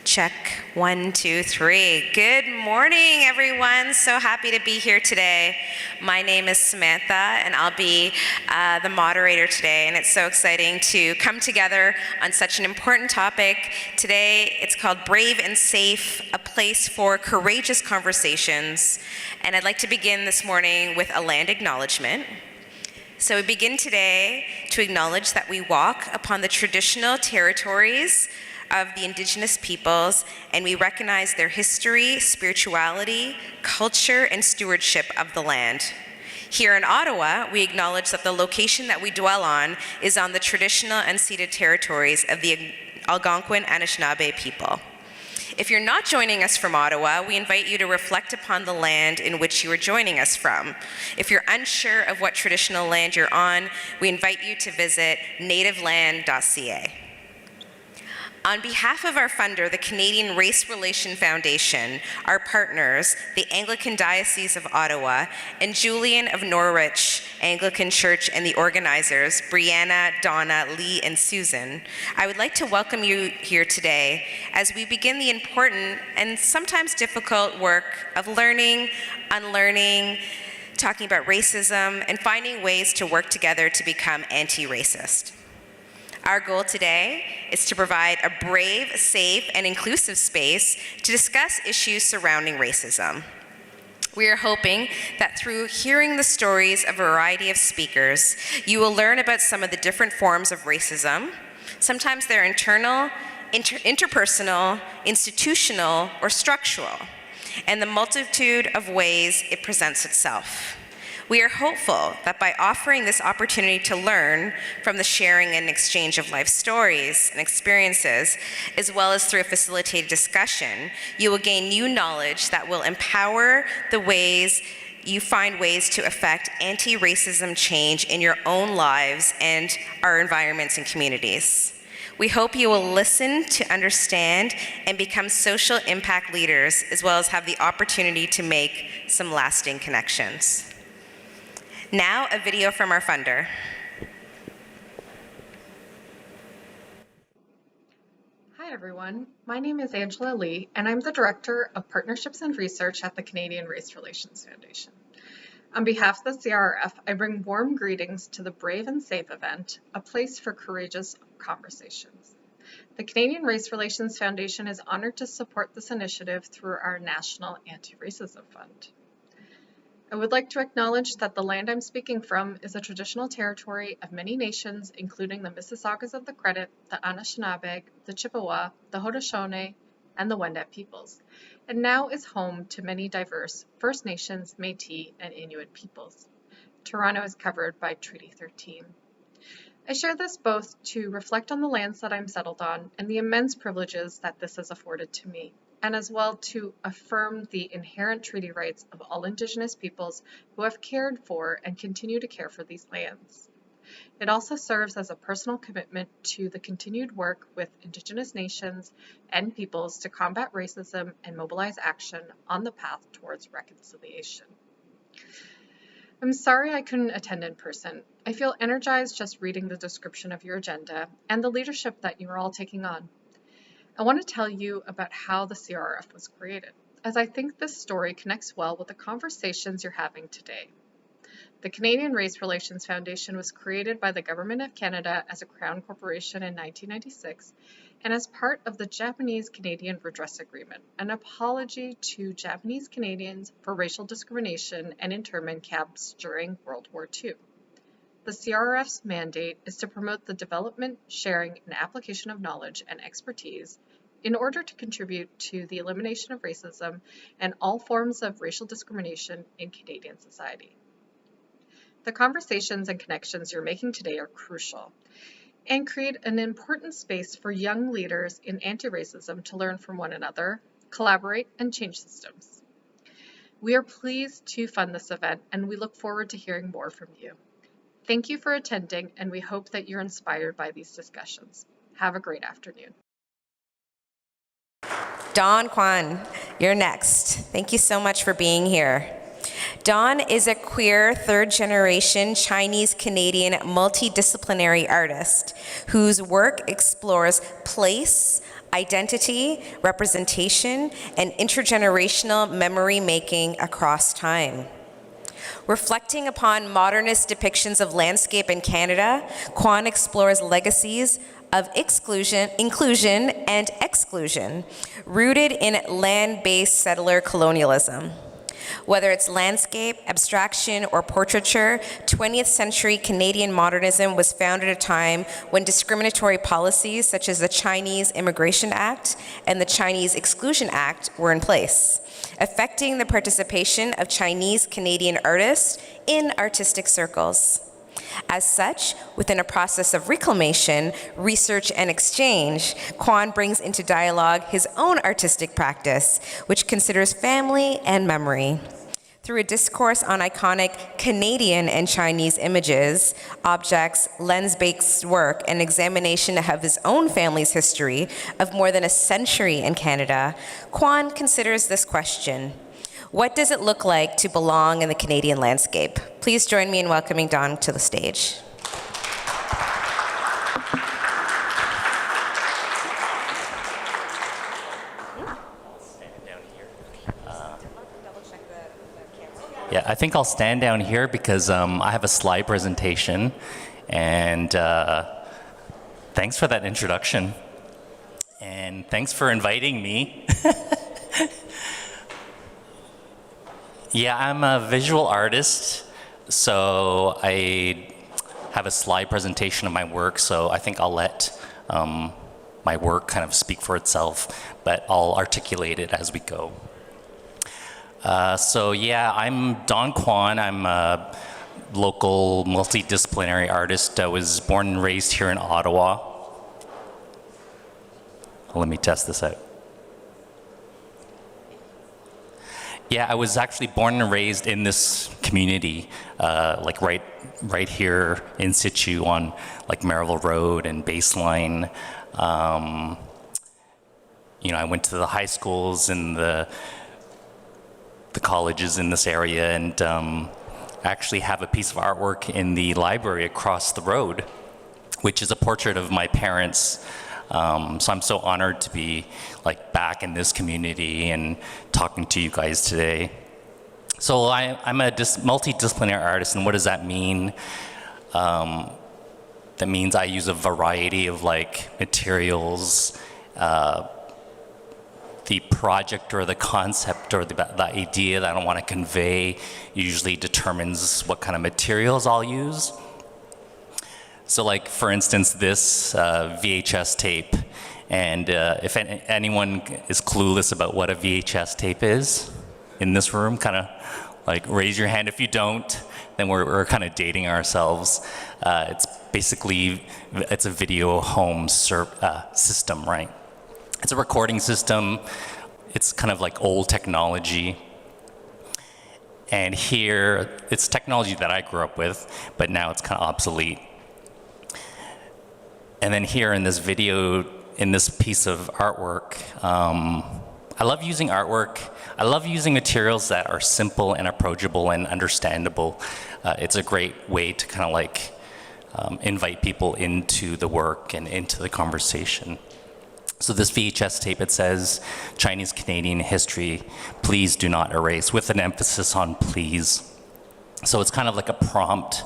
Check, 1, 2, 3. Good morning, everyone. So happy to be here today. My name is Samantha, and I'll be the moderator today. And it's so exciting to come together on such an important topic. Today, it's called Brave and Safe, a place for courageous conversations. And I'd like to begin this morning with a land acknowledgement. So we begin today to acknowledge that we walk upon the traditional territories of the Indigenous peoples, and we recognize their history, spirituality, culture, and stewardship of the land. Here in Ottawa, we acknowledge that the location that we dwell on is on the traditional unceded territories of the Algonquin Anishinaabe people. If you're not joining us from Ottawa, we invite you to reflect upon the land in which you are joining us from. If you're unsure of what traditional land you're on, we invite you to visit nativeland.ca. On behalf of our funder, the Canadian Race Relations Foundation, our partners, the Anglican Diocese of Ottawa, and Julian of Norwich Anglican Church, and the organizers, Brianna, Donna, Lee, and Susan, I would like to welcome you here today as we begin the important and sometimes difficult work of learning, unlearning, talking about racism, and finding ways to work together to become anti-racist. Our goal today is to provide a brave, safe, and inclusive space to discuss issues surrounding racism. We are hoping that through hearing the stories of a variety of speakers, you will learn about some of the different forms of racism. Sometimes they're internal, interpersonal, institutional, or structural, and the multitude of ways it presents itself. We are hopeful that by offering this opportunity to learn from the sharing and exchange of life stories and experiences, as well as through a facilitated discussion, you will gain new knowledge that will empower the ways you find ways to affect anti-racism change in your own lives and our environments and communities. We hope you will listen to understand and become social impact leaders, as well as have the opportunity to make some lasting connections. Now, a video from our funder. Hi everyone, my name is Angela Lee and I'm the Director of Partnerships and Research at the Canadian Race Relations Foundation. On behalf of the CRF, I bring warm greetings to the Brave and Safe event, a place for courageous conversations. The Canadian Race Relations Foundation is honored to support this initiative through our National Anti-Racism Fund. I would like to acknowledge that the land I'm speaking from is a traditional territory of many nations, including the Mississaugas of the Credit, the Anishinaabe, the Chippewa, the Haudenosaunee, and the Wendat peoples, and now is home to many diverse First Nations, Métis, and Inuit peoples. Toronto is covered by Treaty 13. I share this both to reflect on the lands that I'm settled on and the immense privileges that this has afforded to me, and as well to affirm the inherent treaty rights of all Indigenous peoples who have cared for and continue to care for these lands. It also serves as a personal commitment to the continued work with Indigenous nations and peoples to combat racism and mobilize action on the path towards reconciliation. I'm sorry I couldn't attend in person. I feel energized just reading the description of your agenda and the leadership that you are all taking on. I want to tell you about how the CRF was created, as I think this story connects well with the conversations you're having today. The Canadian Race Relations Foundation was created by the Government of Canada as a Crown Corporation in 1996 and as part of the Japanese-Canadian Redress Agreement, an apology to Japanese Canadians for racial discrimination and internment camps during World War II. The CRF's mandate is to promote the development, sharing, and application of knowledge and expertise in order to contribute to the elimination of racism and all forms of racial discrimination in Canadian society. The conversations and connections you're making today are crucial and create an important space for young leaders in anti-racism to learn from one another, collaborate, and change systems. We are pleased to fund this event and we look forward to hearing more from you. Thank you for attending, and we hope that you're inspired by these discussions. Have a great afternoon. Don Kwan, you're next. Thank you so much for being here. Dawn is a queer, third-generation Chinese-Canadian multidisciplinary artist whose work explores place, identity, representation, and intergenerational memory-making across time. Reflecting upon modernist depictions of landscape in Canada, Kwan explores legacies of inclusion, and exclusion, rooted in land-based settler colonialism. Whether it's landscape, abstraction, or portraiture, 20th century Canadian modernism was found at a time when discriminatory policies such as the Chinese Immigration Act and the Chinese Exclusion Act were in place, affecting the participation of Chinese Canadian artists in artistic circles. As such, within a process of reclamation, research, and exchange, Kwan brings into dialogue his own artistic practice, which considers family and memory. Through a discourse on iconic Canadian and Chinese images, objects, lens-based work, and examination of his own family's history of more than a century in Canada, Kwan considers this question: what does it look like to belong in the Canadian landscape? Please join me in welcoming Dawn to the stage. Yeah, I think I'll stand down here because I have a slide presentation, and thanks for that introduction, and thanks for inviting me. Yeah, I'm a visual artist, so I have a slide presentation of my work, so I think I'll let my work kind of speak for itself, but I'll articulate it as we go. So yeah, I'm Dawn Kwan. I'm a local multidisciplinary artist. I was born and raised here in Ottawa. Let me test this out. Yeah, I was actually born and raised in this community, like right here in situ on like Maryville Road and Baseline. You know, I went to the high schools and the colleges in this area, and actually have a piece of artwork in the library across the road, which is a portrait of my parents. So I'm so honored to be like back in this community and talking to you guys today. So I'm a multidisciplinary artist, and what does that mean? That means I use a variety of like materials. The project or the concept or the idea that I want to convey usually determines what kind of materials I'll use. So like, for instance, this VHS tape, and if anyone is clueless about what a VHS tape is in this room, kind of like raise your hand. If you don't, then we're kind of dating ourselves. It's basically, it's a video home system, right? It's a recording system. It's kind of like old technology. And here, it's technology that I grew up with, but now it's kind of obsolete. And then here in this video, in this piece of artwork, I love using artwork. I love using materials that are simple and approachable and understandable. It's a great way to kind of like invite people into the work and into the conversation. So this VHS tape, it says, Chinese Canadian history, please do not erase, with an emphasis on please. So it's kind of like a prompt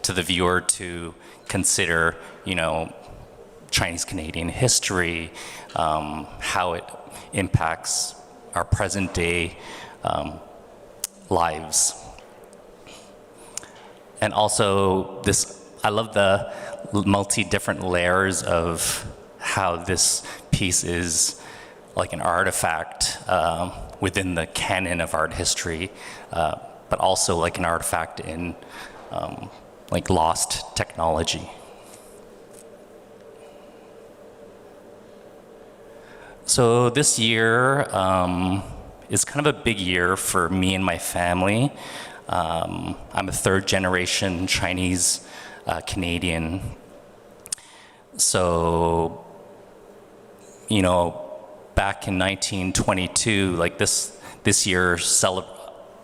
to the viewer to consider, you know, Chinese Canadian history, how it impacts our present day lives. And also this, I love the multi-different layers of how this piece is like an artifact within the canon of art history, but also like an artifact in like lost technology. So this year is kind of a big year for me and my family. I'm a third generation Chinese Canadian. So, you know, back in 1922, like this year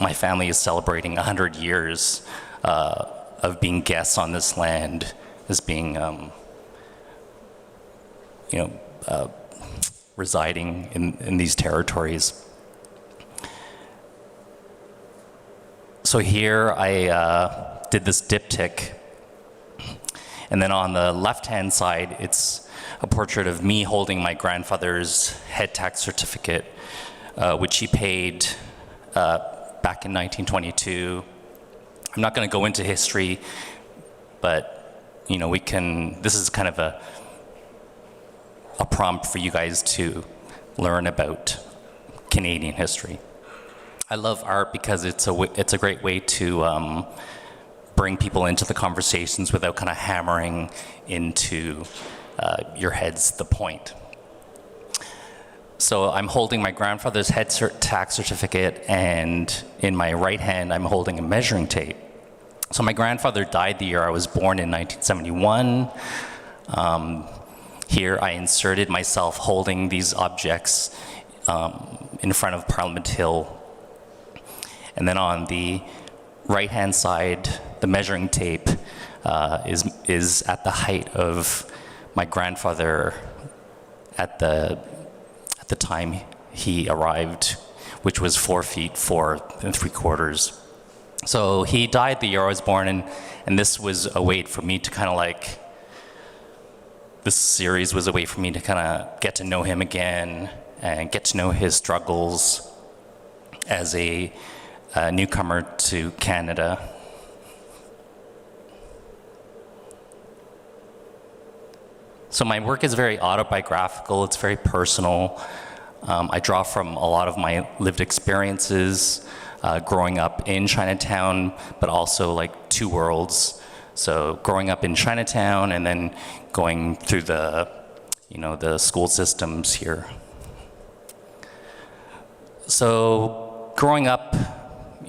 my family is celebrating 100 years of being guests on this land, as being, residing in these territories. So here I did this diptych, and then on the left-hand side, it's a portrait of me holding my grandfather's head tax certificate, which he paid back in 1922. I'm not going to go into history, but this is kind of a prompt for you guys to learn about Canadian history. I love art because it's a great way to bring people into the conversations without kind of hammering into your head's the point. So I'm holding my grandfather's head tax certificate, and in my right hand, I'm holding a measuring tape. So my grandfather died the year I was born in 1971. Here I inserted myself holding these objects in front of Parliament Hill. And then on the right-hand side, the measuring tape is at the height of my grandfather at the time he arrived, which was 4 feet 4 3/4. So he died the year I was born, and this was a way for me to kind of this series was a way for me to kind of get to know him again and get to know his struggles as a newcomer to Canada. So my work is very autobiographical, it's very personal. I draw from a lot of my lived experiences growing up in Chinatown, but also like two worlds. So growing up in Chinatown and then going through the school systems here. So growing up,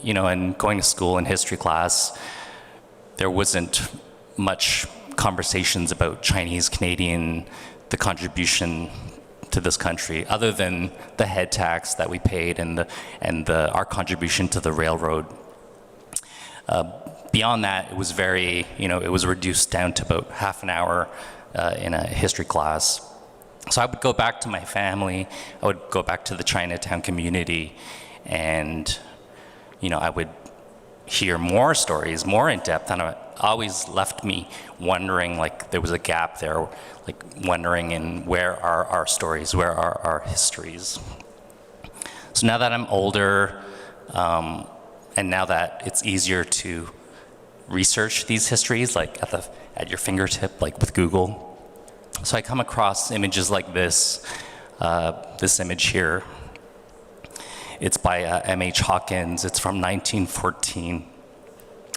and going to school in history class, there wasn't much conversations about Chinese Canadian, the contribution to this country, other than the head tax that we paid and our contribution to the railroad. Beyond that, it was very, it was reduced down to about half an hour in a history class. So I would go back to my family, I would go back to the Chinatown community, and I would hear more stories, more in depth, and it always left me wondering, like there was a gap there, like wondering in where are our stories, where are our histories. So now that I'm older, and now that it's easier to research these histories, like at your fingertip, like with Google. So I come across images like this image here. It's by M.H. Hawkins. It's from 1914.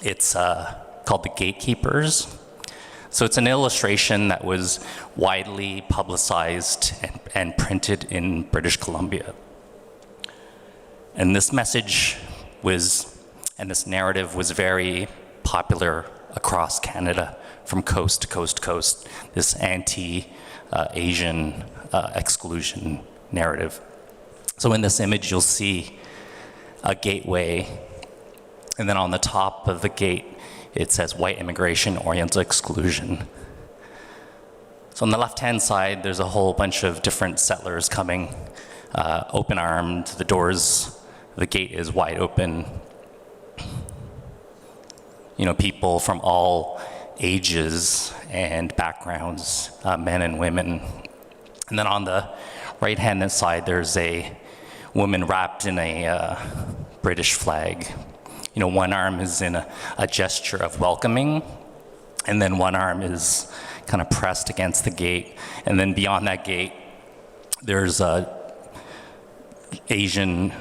It's called The Gatekeepers. So it's an illustration that was widely publicized and printed in British Columbia. And this message and this narrative was very popular across Canada, from coast to coast to coast, this anti-Asian exclusion narrative. So in this image, you'll see a gateway, and then on the top of the gate, it says white immigration, Oriental exclusion. So on the left-hand side, there's a whole bunch of different settlers coming, open-armed, the doors, the gate is wide open. People from all ages and backgrounds, men and women. And then on the right-hand side, there's a woman wrapped in a British flag. One arm is in a gesture of welcoming, and then one arm is kind of pressed against the gate. And then beyond that gate, there's Asian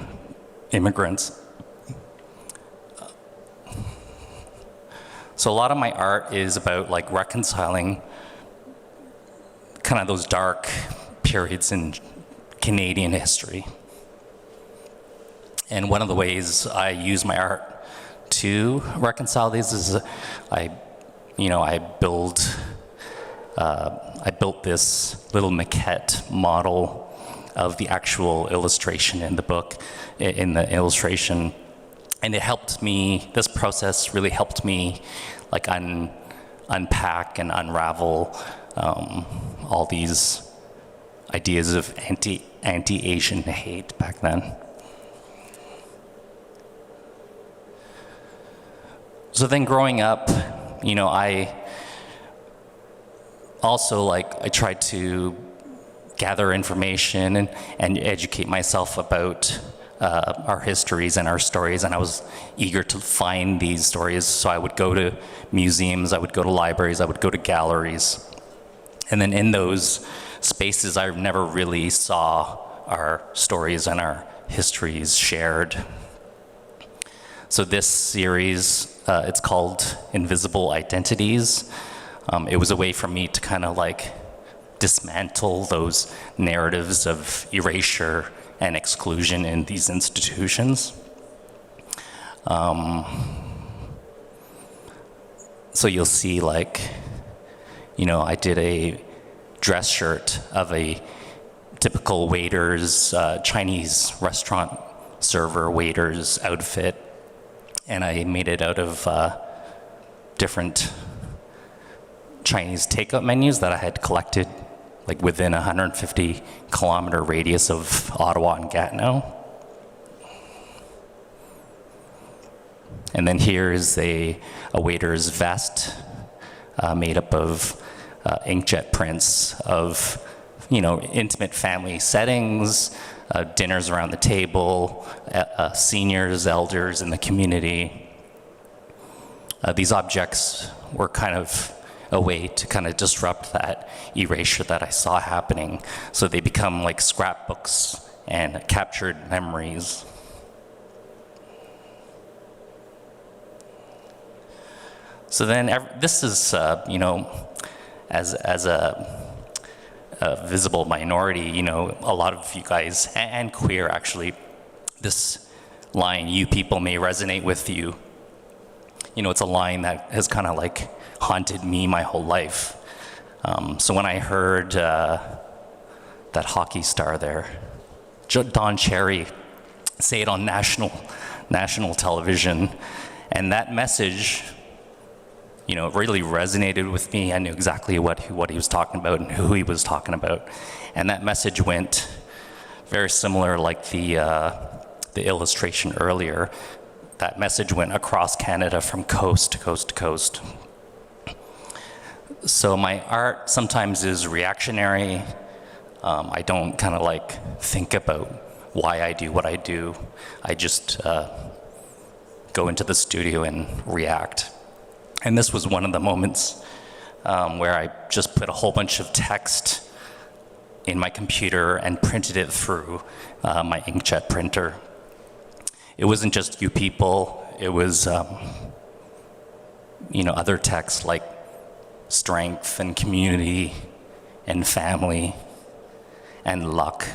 immigrants. So a lot of my art is about like reconciling kind of those dark periods in Canadian history. And one of the ways I use my art to reconcile these is I built this little maquette model of the actual illustration in the book. In the illustration, And it helped me, this process really helped me like unpack and unravel all these ideas of anti-Asian hate back then. So then growing up, you know, I also I tried to gather information and educate myself about our histories and our stories, and I was eager to find these stories. So I would go to museums, I would go to libraries, I would go to galleries. And then in those spaces, I never really saw our stories and our histories shared. So this series, it's called Invisible Identities. It was a way for me to kind of dismantle those narratives of erasure and exclusion in these institutions. So you'll see you know, I did a dress shirt of a typical waiter's, Chinese restaurant server waiter's outfit, and I made it out of different Chinese takeout menus that I had collected within a 150-kilometer radius of Ottawa and Gatineau. And then here is a waiter's vest made up of inkjet prints of, you know, intimate family settings, dinners around the table, seniors, elders in the community. These objects were kind of a way to kind of disrupt that erasure that I saw happening. So they become like scrapbooks and captured memories. So then this is, you know, as a visible minority, you know, a lot of you guys, and queer actually, this line, "you people," may resonate with you. You know, it's a line that has kind of haunted me my whole life. So when I heard that hockey star there, Don Cherry, say it on national television, and that message, you know, it really resonated with me. I knew exactly what he was talking about and who he was talking about. And that message went very similar like the illustration earlier. That message went across Canada from coast to coast to coast. So my art sometimes is reactionary. I don't kind of think about why I do what I do. I just go into the studio and react. And this was one of the moments where I just put a whole bunch of text in my computer and printed it through my inkjet printer. It wasn't just "you people," it was you know, other texts like strength and community and family and luck.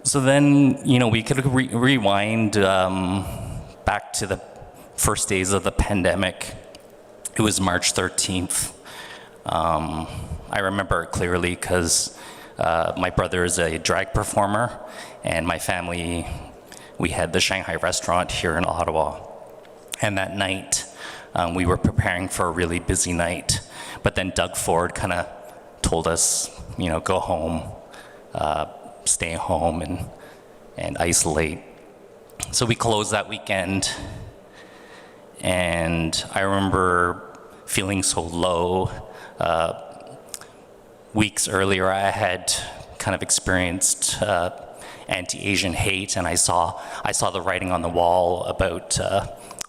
So then, you know, we could rewind back to the first days of the pandemic. It was March 13th. I remember it clearly because my brother is a drag performer, and my family, we had the Shanghai restaurant here in Ottawa. And that night, we were preparing for a really busy night. But then Doug Ford kind of told us, you know, go home, stay home and isolate. So we closed that weekend, and I remember feeling so low. Weeks earlier, I had kind of experienced anti-Asian hate, and I saw the writing on the wall about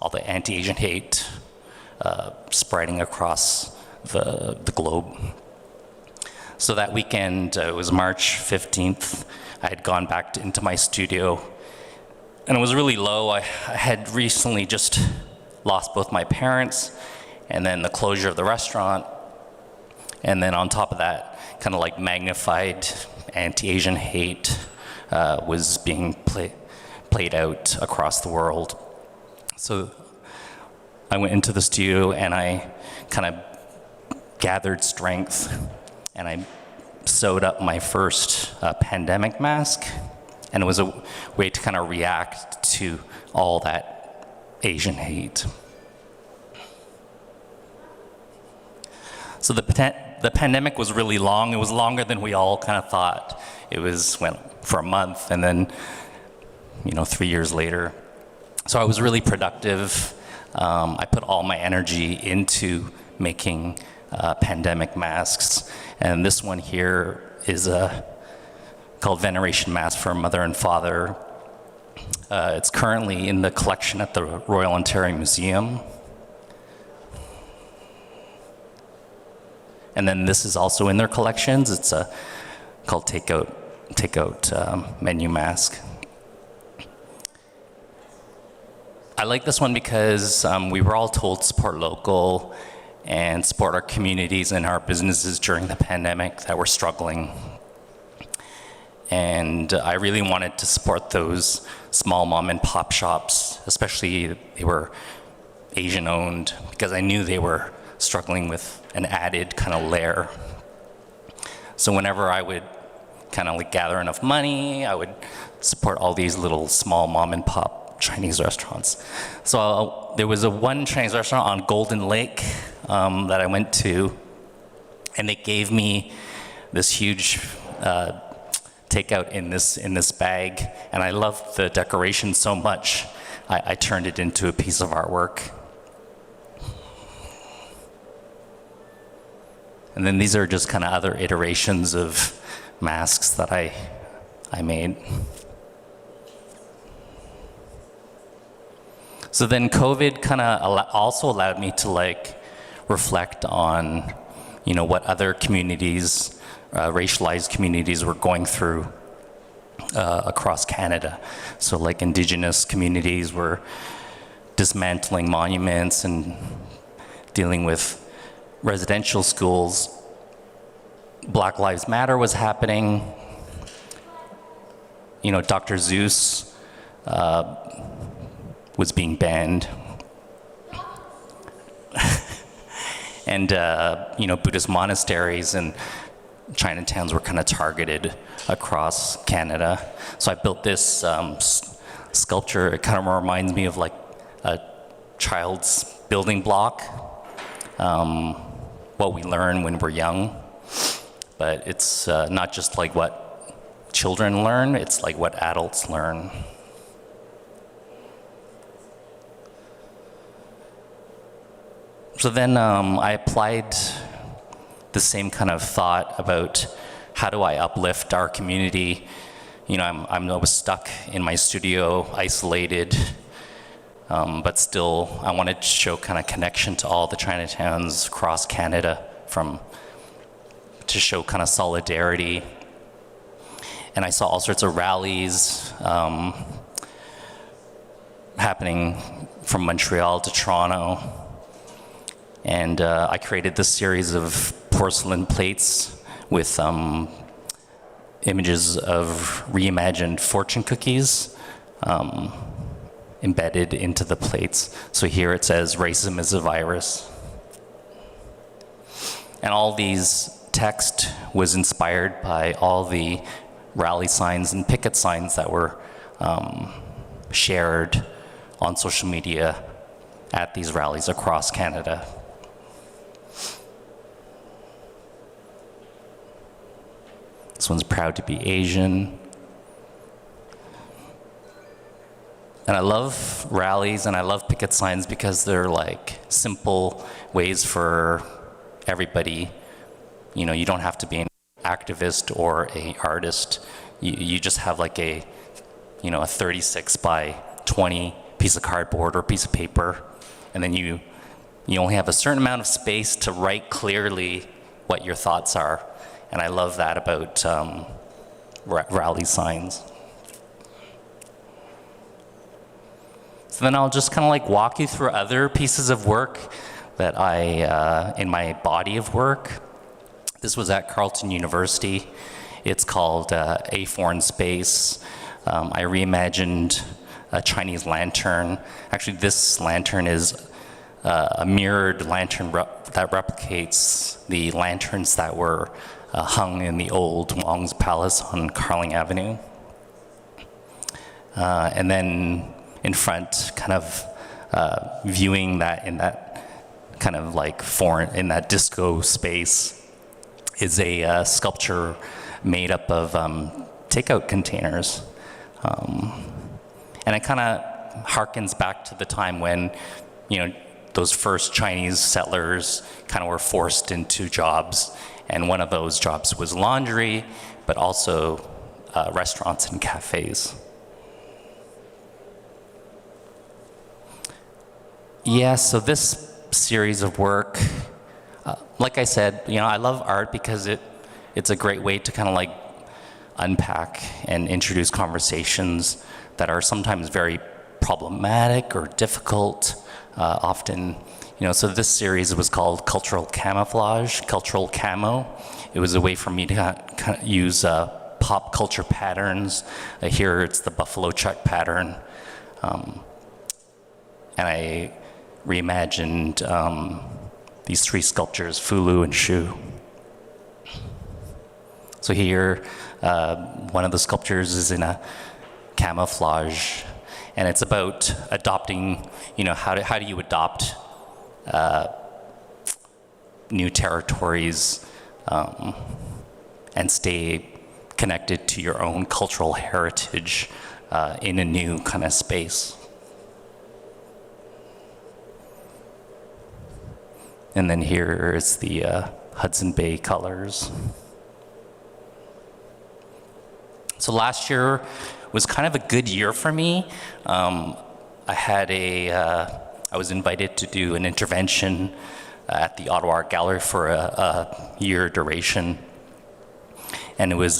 all the anti-Asian hate spreading across the globe. So that weekend, it was March 15th, I had gone back into my studio, and it was really low. I had recently just lost both my parents, and then the closure of the restaurant, and then on top of that, kind of magnified anti-Asian hate was being played out across the world. So I went into the studio and I kind of gathered strength, and I sewed up my first pandemic mask, and it was a way to kind of react to all that Asian hate. So the pandemic was really long. It was longer than we all kind of thought. It went for a month, and then 3 years later. So I was really productive. I put all my energy into making pandemic masks. And this one here is called Veneration Mask for Mother and Father. It's currently in the collection at the Royal Ontario Museum. And then this is also in their collections. It's called Takeout Menu Mask. I like this one because we were all told to support local and support our communities and our businesses during the pandemic that were struggling. And I really wanted to support those small mom and pop shops, especially they were Asian owned, because I knew they were struggling with an added kind of layer. So whenever I would kind of like gather enough money, I would support all these little small mom and pop Chinese restaurants. So there was one Chinese restaurant on Golden Lake that I went to, and they gave me this huge takeout in this bag, and I loved the decoration so much, I turned it into a piece of artwork. And then these are just kind of other iterations of masks that I made. So then COVID kind of also allowed me to like reflect on, what other communities, racialized communities were going through across Canada. So like Indigenous communities were dismantling monuments and dealing with residential schools. Black Lives Matter was happening. Dr. Seuss was being banned. And, Buddhist monasteries and Chinatowns were kind of targeted across Canada. So I built this sculpture. It kind of reminds me of like a child's building block, what we learn when we're young. But it's not just like what children learn, it's like what adults learn. So then I applied the same kind of thought about how do I uplift our community. I was stuck in my studio, isolated, but still I wanted to show kind of connection to all the Chinatowns across Canada, to show kind of solidarity. And I saw all sorts of rallies happening from Montreal to Toronto. And I created this series of porcelain plates with images of reimagined fortune cookies embedded into the plates. So here it says, "Racism is a virus." And all these text was inspired by all the rally signs and picket signs that were shared on social media at these rallies across Canada. This one's proud to be Asian. And I love rallies and I love picket signs because they're like simple ways for everybody. You don't have to be an activist or an artist. You just have like a 36 by 20 piece of cardboard or piece of paper, and then you only have a certain amount of space to write clearly what your thoughts are. And I love that about rally signs. So then I'll just kind of like walk you through other pieces of work that in my body of work. This was at Carleton University. It's called A Foreign Space. I reimagined a Chinese lantern. Actually, this lantern is a mirrored lantern that replicates the lanterns that were hung in the old Wong's Palace on Carling Avenue. And then in front, kind of viewing that in that kind of like foreign, in that disco space, is a sculpture made up of takeout containers. And it kind of harkens back to the time when, those first Chinese settlers kind of were forced into jobs. And one of those jobs was laundry, but also restaurants and cafes. Yeah, so this series of work, like I said, I love art because it's a great way to kind of like unpack and introduce conversations that are sometimes very problematic or difficult, often. So this series was called Cultural Camouflage, Cultural Camo. It was a way for me to kind of use pop culture patterns. Here it's the buffalo check pattern. And I reimagined these three sculptures, Fulu and Shu. So here, one of the sculptures is in a camouflage, and it's about adopting, how do you adopt new territories and stay connected to your own cultural heritage in a new kind of space. And then here is the Hudson Bay colors. So last year was kind of a good year for me. I was invited to do an intervention at the Ottawa Art Gallery for a year duration. And it was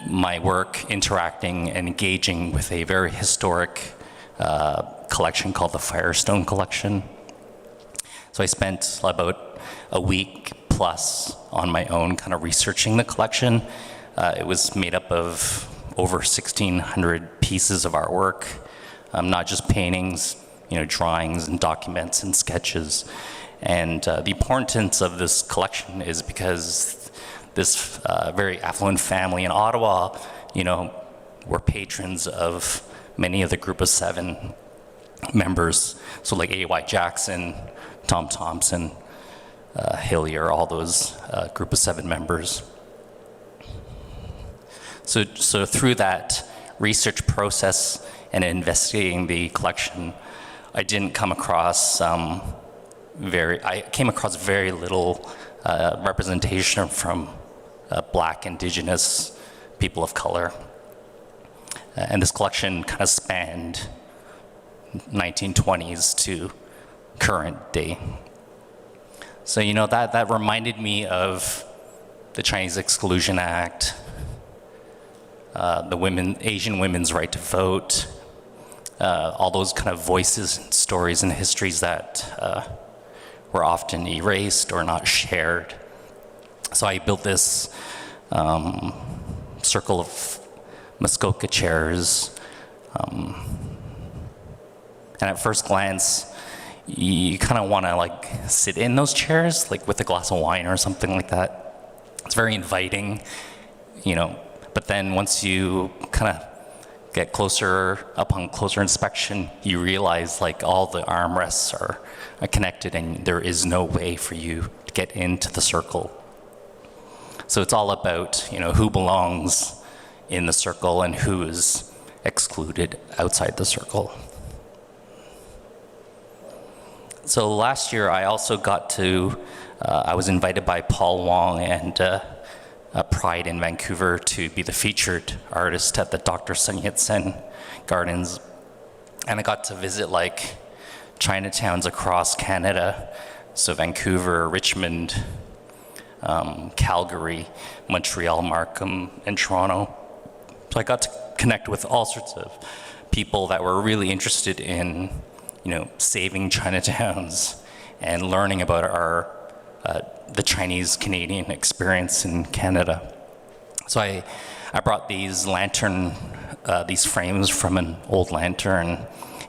my work interacting and engaging with a very historic collection called the Firestone Collection. So I spent about a week plus on my own kind of researching the collection. It was made up of over 1,600 pieces of artwork, not just paintings, drawings and documents and sketches. And the importance of this collection is because this very affluent family in Ottawa, were patrons of many of the Group of Seven members. So like A.Y. Jackson, Tom Thompson, Hillier, all those Group of Seven members. So through that research process and investigating the collection, I didn't come across I came across very little representation from Black, Indigenous people of color. And this collection kind of spanned 1920s to current day. So that reminded me of the Chinese Exclusion Act, the Asian women's right to vote, all those kind of voices and stories and histories that were often erased or not shared. So I built this circle of Muskoka chairs, and at first glance, you kind of want to like sit in those chairs, like with a glass of wine or something like that. It's very inviting, but then once you kind of get closer, upon closer inspection, you realize like all the armrests are connected and there is no way for you to get into the circle. So it's all about, who belongs in the circle and who is excluded outside the circle. So last year, I also got to, I was invited by Paul Wong and Pride in Vancouver to be the featured artist at the Dr. Sun Yat-sen Gardens. And I got to visit like Chinatowns across Canada. So Vancouver, Richmond, Calgary, Montreal, Markham, and Toronto. So I got to connect with all sorts of people that were really interested in saving Chinatowns and learning about the Chinese-Canadian experience in Canada. So I brought these these frames from an old lantern,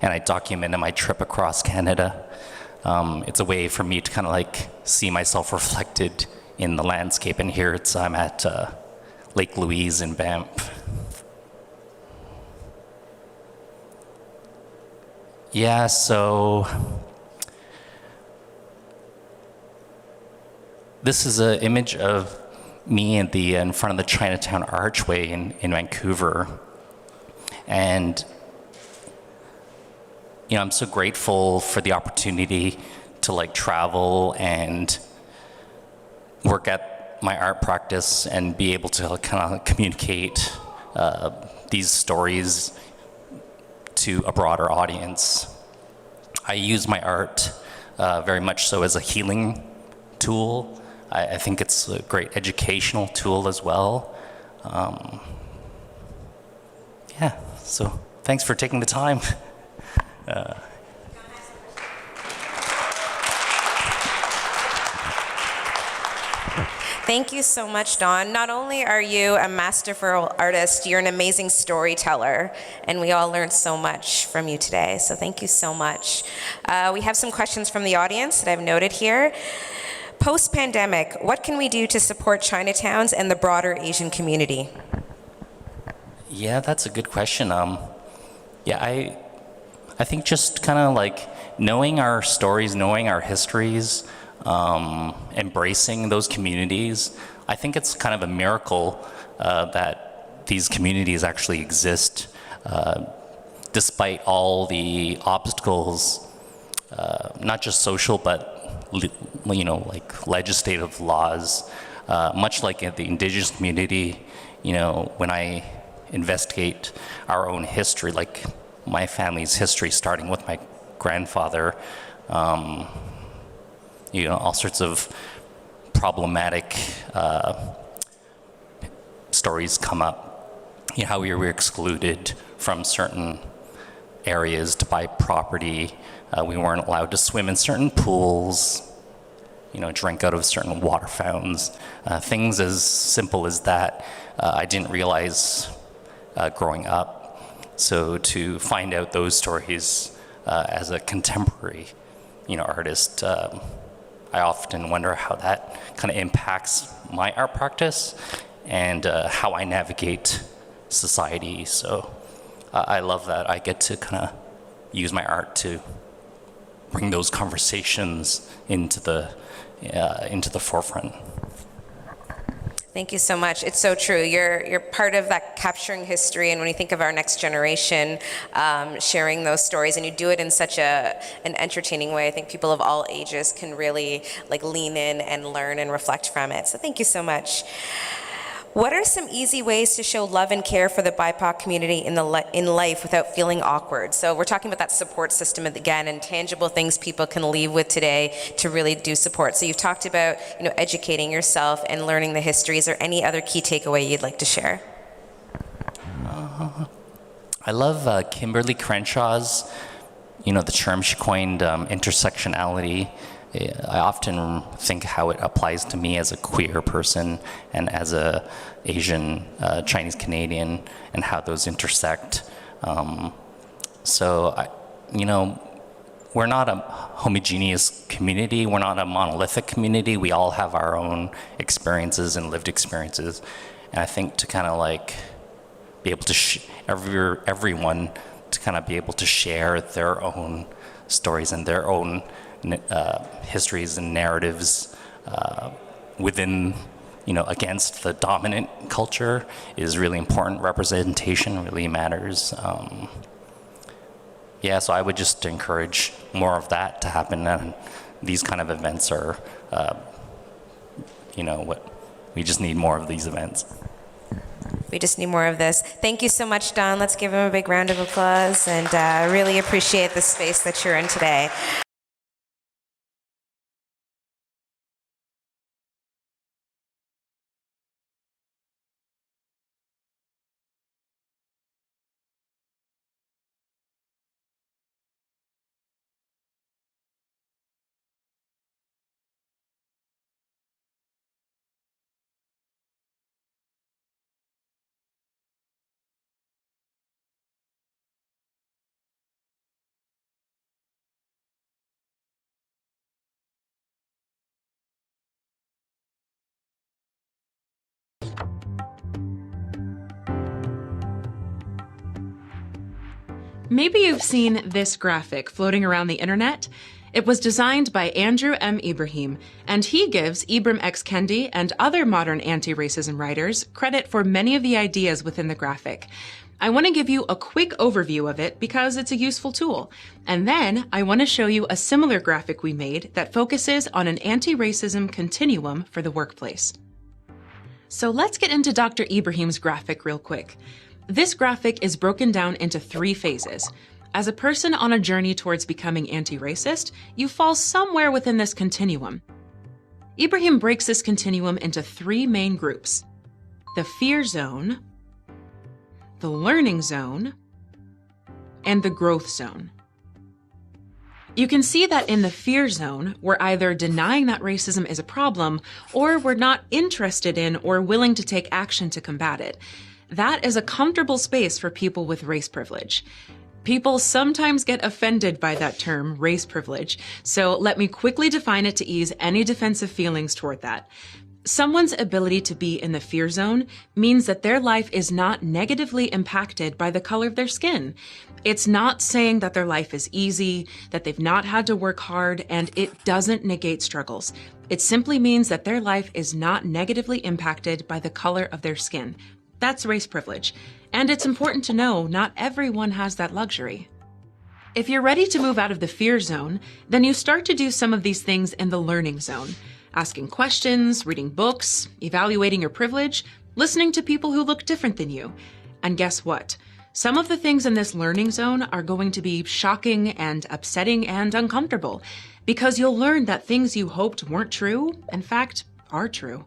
and I documented my trip across Canada. It's a way for me to kind of like see myself reflected in the landscape. And here I'm at Lake Louise in Banff. Yeah, so this is an image of me in front of the Chinatown Archway in Vancouver. And I'm so grateful for the opportunity to like travel and work at my art practice and be able to kind of communicate these stories to a broader audience. I use my art very much so as a healing tool. I think it's a great educational tool as well. Yeah, so thanks for taking the time. Thank you so much, Don. Not only are you a masterful artist, you're an amazing storyteller, and we all learned so much from you today, so thank you so much. We have some questions from the audience that I've noted here. Post-pandemic, what can we do to support Chinatowns and the broader Asian community? Yeah, that's a good question. Yeah, I think just kind of like knowing our stories, knowing our histories, embracing those communities. I think it's kind of a miracle that these communities actually exist, despite all the obstacles, not just social, but like legislative laws. Much like in the Indigenous community, when I investigate our own history, like my family's history, starting with my grandfather, all sorts of problematic stories come up. How we were excluded from certain areas to buy property. We weren't allowed to swim in certain pools, drink out of certain water fountains. Things as simple as that, I didn't realize growing up. So to find out those stories as a contemporary, artist, I often wonder how that kind of impacts my art practice and how I navigate society. So I love that I get to kind of use my art to bring those conversations into the forefront. Thank you so much. It's so true. You're part of that capturing history, and when you think of our next generation, sharing those stories, and you do it in such an entertaining way, I think people of all ages can really like lean in and learn and reflect from it. So thank you so much. What are some easy ways to show love and care for the BIPOC community in life without feeling awkward? So we're talking about that support system again, and tangible things people can leave with today to really do support. So you've talked about educating yourself and learning the history. Is there any other key takeaway you'd like to share? I love Kimberly Crenshaw's, the term she coined, intersectionality. I often think how it applies to me as a queer person and as a Asian Chinese Canadian, and how those intersect. So we're not a homogeneous community. We're not a monolithic community. We all have our own experiences and lived experiences. And I think to kind of like be able to everyone to kind of be able to share their own stories and their own histories and narratives within, against the dominant culture is really important. Representation really matters. Yeah, so I would just encourage more of that to happen, and these kind of events are, what we just need more of these events. We just need more of this. Thank you so much, Don. Let's give him a big round of applause, and really appreciate the space that you're in today. Maybe you've seen this graphic floating around the internet. It was designed by Andrew M. Ibrahim, and he gives Ibram X. Kendi and other modern anti-racism writers credit for many of the ideas within the graphic. I want to give you a quick overview of it because it's a useful tool. And then I want to show you a similar graphic we made that focuses on an anti-racism continuum for the workplace. So let's get into Dr. Ibrahim's graphic real quick. This graphic is broken down into 3 phases. As a person on a journey towards becoming anti-racist, you fall somewhere within this continuum. Ibrahim breaks this continuum into 3 main groups: the fear zone, the learning zone, and the growth zone. You can see that in the fear zone, we're either denying that racism is a problem, or we're not interested in or willing to take action to combat it. That is a comfortable space for people with race privilege. People sometimes get offended by that term, race privilege, so let me quickly define it to ease any defensive feelings toward that. Someone's ability to be in the fear zone means that their life is not negatively impacted by the color of their skin. It's not saying that their life is easy, that they've not had to work hard, and it doesn't negate struggles. It simply means that their life is not negatively impacted by the color of their skin. That's race privilege. And it's important to know not everyone has that luxury. If you're ready to move out of the fear zone, then you start to do some of these things in the learning zone. Asking questions, reading books, evaluating your privilege, listening to people who look different than you. And guess what? Some of the things in this learning zone are going to be shocking and upsetting and uncomfortable, because you'll learn that things you hoped weren't true, in fact, are true.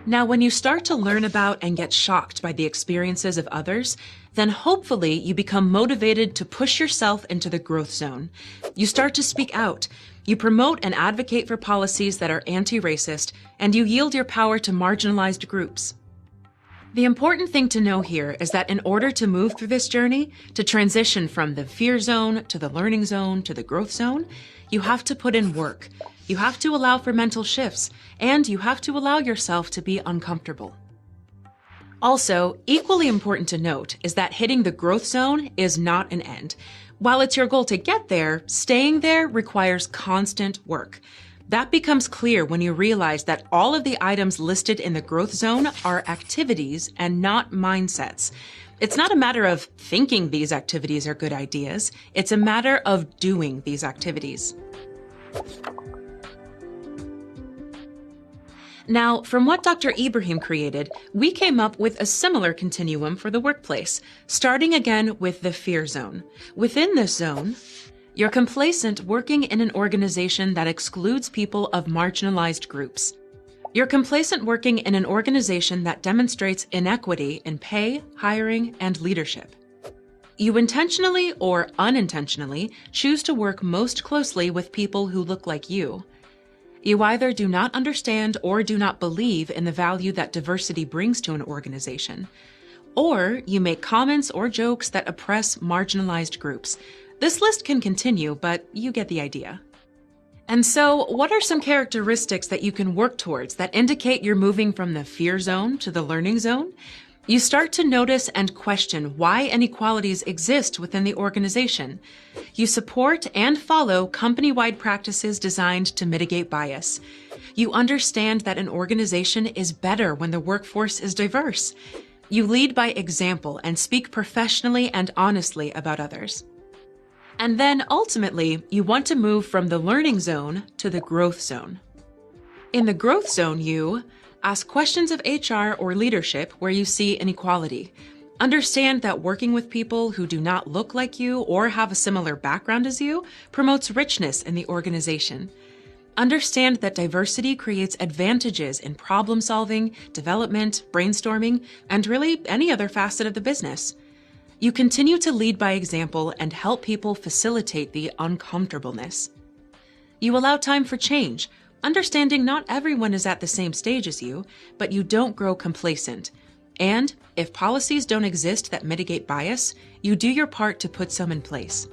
Now, when you start to learn about and get shocked by the experiences of others, then hopefully you become motivated to push yourself into the growth zone. You start to speak out. You promote and advocate for policies that are anti-racist, and you yield your power to marginalized groups. The important thing to know here is that in order to move through this journey, to transition from the fear zone to the learning zone to the growth zone, you have to put in work. You have to allow for mental shifts, and you have to allow yourself to be uncomfortable. Also, equally important to note is that hitting the growth zone is not an end. While it's your goal to get there, staying there requires constant work. That becomes clear when you realize that all of the items listed in the growth zone are activities and not mindsets. It's not a matter of thinking these activities are good ideas. It's a matter of doing these activities. Now, from what Dr. Ibrahim created, we came up with a similar continuum for the workplace, starting again with the fear zone. Within this zone, you're complacent working in an organization that excludes people of marginalized groups. You're complacent working in an organization that demonstrates inequity in pay, hiring, and leadership. You intentionally or unintentionally choose to work most closely with people who look like you. You either do not understand or do not believe in the value that diversity brings to an organization, or you make comments or jokes that oppress marginalized groups. This list can continue, but you get the idea. And so, what are some characteristics that you can work towards that indicate you're moving from the fear zone to the learning zone? You start to notice and question why inequalities exist within the organization. You support and follow company-wide practices designed to mitigate bias. You understand that an organization is better when the workforce is diverse. You lead by example and speak professionally and honestly about others. And then ultimately, you want to move from the learning zone to the growth zone. In the growth zone, you ask questions of HR or leadership where you see inequality. Understand that working with people who do not look like you or have a similar background as you promotes richness in the organization. Understand that diversity creates advantages in problem solving, development, brainstorming, and really any other facet of the business. You continue to lead by example and help people facilitate the uncomfortableness. You allow time for change, understanding not everyone is at the same stage as you, but you don't grow complacent. And if policies don't exist that mitigate bias, you do your part to put some in place.